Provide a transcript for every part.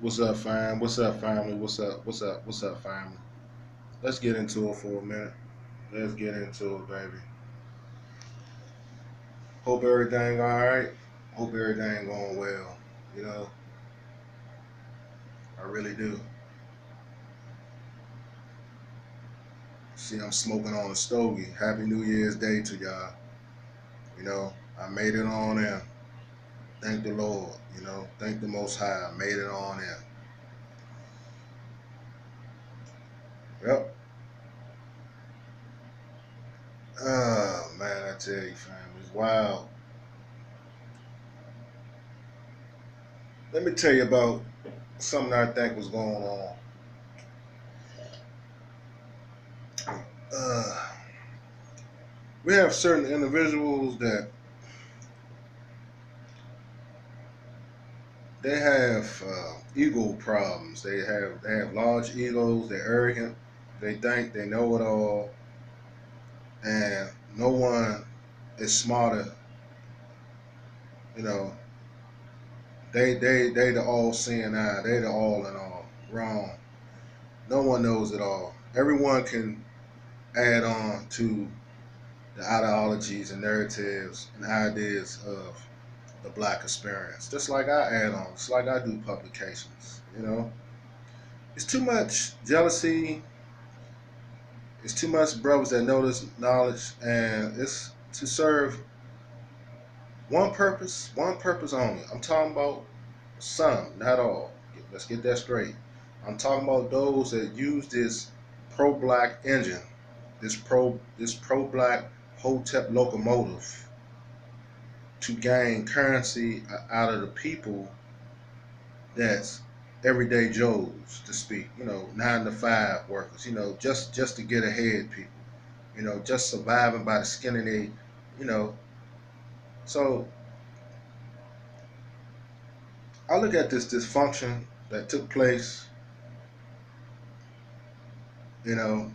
What's up, fam? What's up, family? What's up? What's up? What's up, family? Let's get into it for a minute. Let's get into it, baby. Hope everything all right. Hope everything going well. You know, I really do. See, I'm smoking on a stogie. Happy New Year's Day to y'all. You know, I made it on in. Thank the Lord. You know, thank the Most High. I made it on in. Yep. Oh man, I tell you, fam, it's wild. Let me tell you about something I think was going on. Uh, we have certain individuals that they have ego problems. They have large egos. They're arrogant. They think they know it all, and no one is smarter. You know, they the all seeing eye. They the all in all. Wrong. No one knows it all. Everyone can add on to the ideologies and narratives and ideas of the black experience. Just like I add on. Just like I do publications. You know, it's too much jealousy. It's too much brothers that know this knowledge, and it's to serve one purpose only. I'm talking about some, not all. Let's get that straight. I'm talking about those that use this pro-black engine, this pro-black hotep locomotive to gain currency out of the people that's everyday Joes, to speak. You know, 9 to 5 workers. You know, just to get ahead, people. You know, just surviving by the skin of their, you know. So I look at this dysfunction that took place, you know,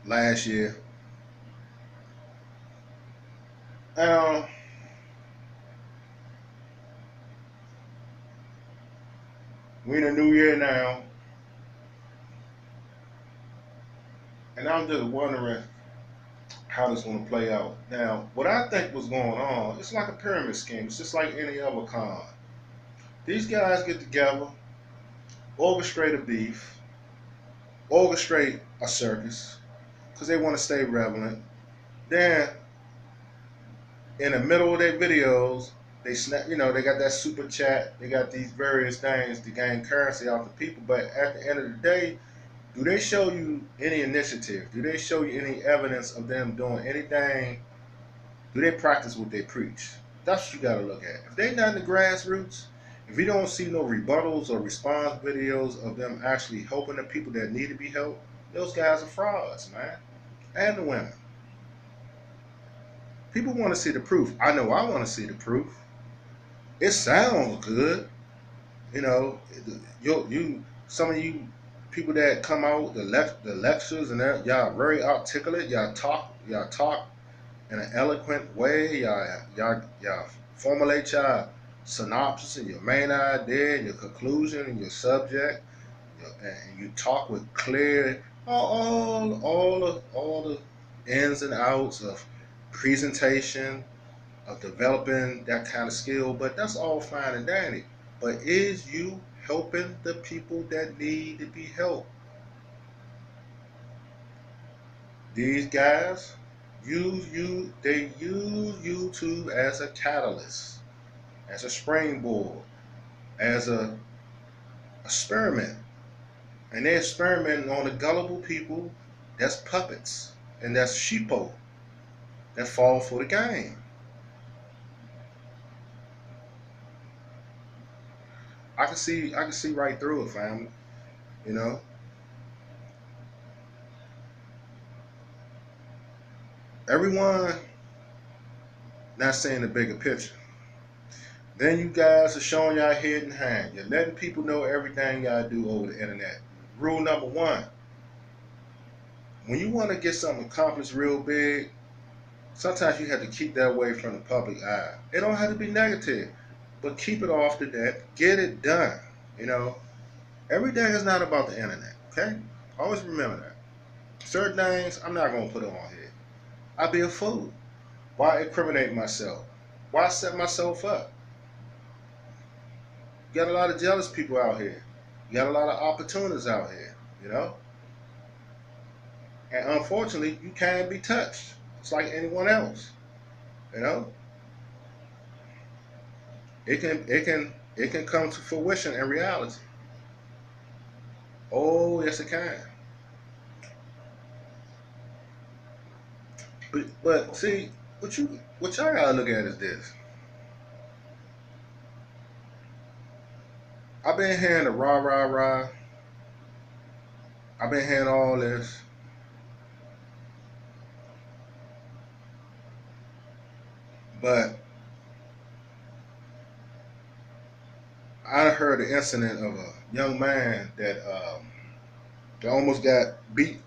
last year. And we're in a new year now, and I'm just wondering how this is going to play out. Now, what I think was going on, it's like a pyramid scheme. It's just like any other con. These guys get together, orchestrate a beef, orchestrate a circus, because they want to stay relevant. Then in the middle of their videos, they snap. You know, they got that super chat. They got these various things to gain currency off the people. But at the end of the day, do they show you any initiative? Do they show you any evidence of them doing anything? Do they practice what they preach? That's what you got to look at. If they're not in the grassroots, if you don't see no rebuttals or response videos of them actually helping the people that need to be helped, those guys are frauds, man. And the women. People want to see the proof. I know I want to see the proof. It sounds good, you know. Some of you people that come out the lectures and that y'all very articulate. Y'all talk in an eloquent way. Y'all formulate y'all synopsis and your main idea, and your conclusion, and your subject, and you talk with clear all the ins and outs of presentation, of developing that kind of skill, but that's all fine and dandy. But is you helping the people that need to be helped? These guys they use YouTube as a catalyst, as a springboard, as a experiment. And they're experimenting on the gullible people that's puppets and that's sheeple that fall for the game. I can see right through it, family. You know, everyone not seeing the bigger picture. Then you guys are showing y'all hidden hand. You're letting people know everything y'all do over the internet. Rule number one: when you want to get something accomplished real big, sometimes you have to keep that away from the public eye. It don't have to be negative, but keep it off the net. Get it done. You know, Everything is not about the internet, okay? Always remember that. Certain things I'm not gonna put on here. I'd be a fool. Why incriminate myself? Why set myself up? You got a lot of jealous people out here. You got a lot of opportunists out here, you know? And unfortunately, you can't be touched. It's like anyone else, you know? It can come to fruition in reality. Oh, yes it can. But see, what y'all gotta look at is this. I've been hearing the rah rah rah. I've been hearing all this, but I heard the incident of a young man that almost got beat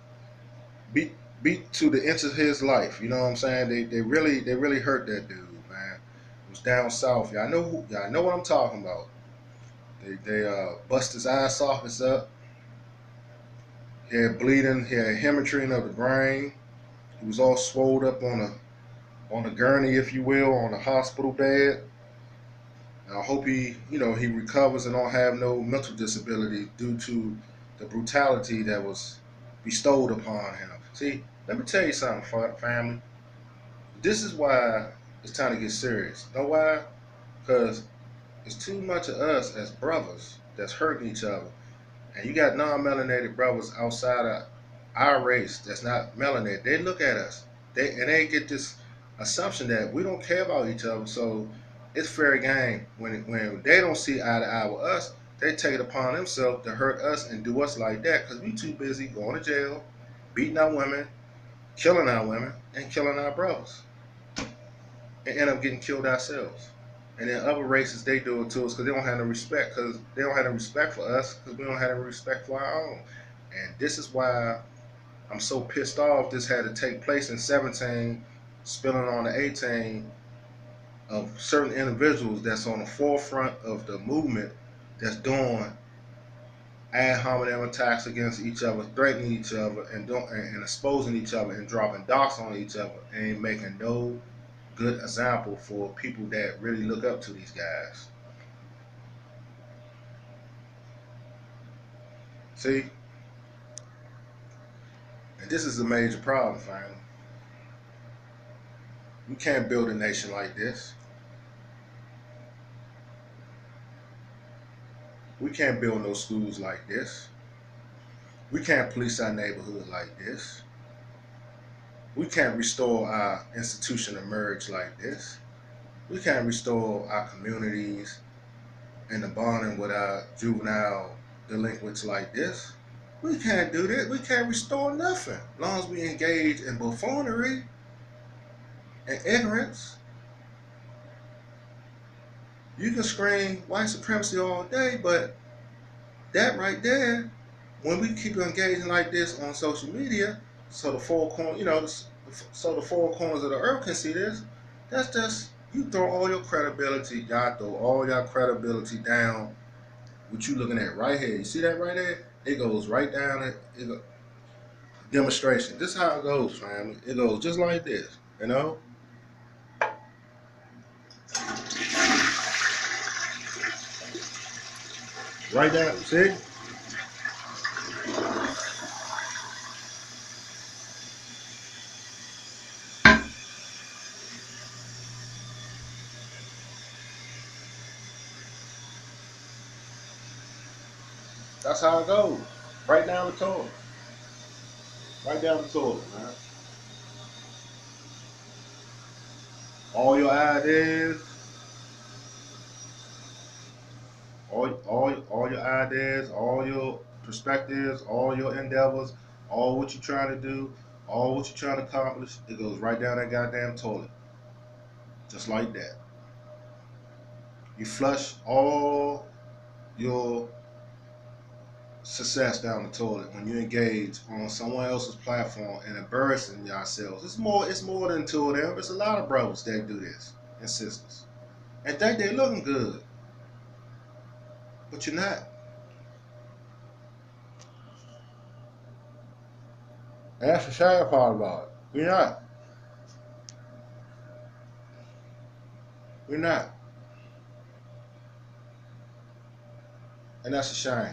beat to the inch of his life. You know what I'm saying? They really hurt that dude, man. It was down south. Y'all know what I'm talking about. They bust his eye sockets up. He had bleeding. He had hemorrhaging of the brain. He was all swelled up on a gurney, if you will, on a hospital bed. And I hope he recovers and don't have no mental disability due to the brutality that was bestowed upon him. See, let me tell you something, family. This is why it's time to get serious. Know why? Because it's too much of us as brothers that's hurting each other. And you got non-melanated brothers outside of our race that's not melanated. They look at us. They get this assumption that we don't care about each other. So it's fair game. When they don't see eye to eye with us, they take it upon themselves to hurt us and do us like that because we too busy going to jail, beating our women, killing our women, and killing our brothers, and end up getting killed ourselves. And then other races, they do it to us because they don't have no respect, because they don't have no respect for us because we don't have no respect for our own. And this is why I'm so pissed off this had to take place in 17, spilling on the 18, of certain individuals that's on the forefront of the movement that's doing ad hominem attacks against each other, threatening each other, and exposing each other and dropping dots on each other, and ain't making no good example for people that really look up to these guys. See, and this is a major problem, family. We can't build a nation like this. We can't build no schools like this. We can't police our neighborhood like this. We can't restore our institution of marriage like this. We can't restore our communities and the bonding with our juvenile delinquents like this. We can't do that. We can't restore nothing as long as we engage in buffoonery and ignorance. You can scream white supremacy all day, but that right there, when we keep engaging like this on social media, so the so the four corners of the earth can see this, that's just you throw all your credibility, y'all throw all your credibility down. What you looking at right here? You see that right there? It goes right down. It go, demonstration. This is how it goes, family. It goes just like this. You know, right down. See, that's how it goes. Right down the toilet. Right down the toilet, man. All your ideas, all your ideas, all your perspectives, all your endeavors, all what you're trying to do, all what you're trying to accomplish, it goes right down that goddamn toilet. Just like that. You flush all your success down the toilet when you engage on someone else's platform and embarrassing yourselves. It's more than two of them. It's a lot of brothers that do this and sisters. And think they looking good. But you're not. And that's the sad part about it. We're not. We're not. And that's a shame.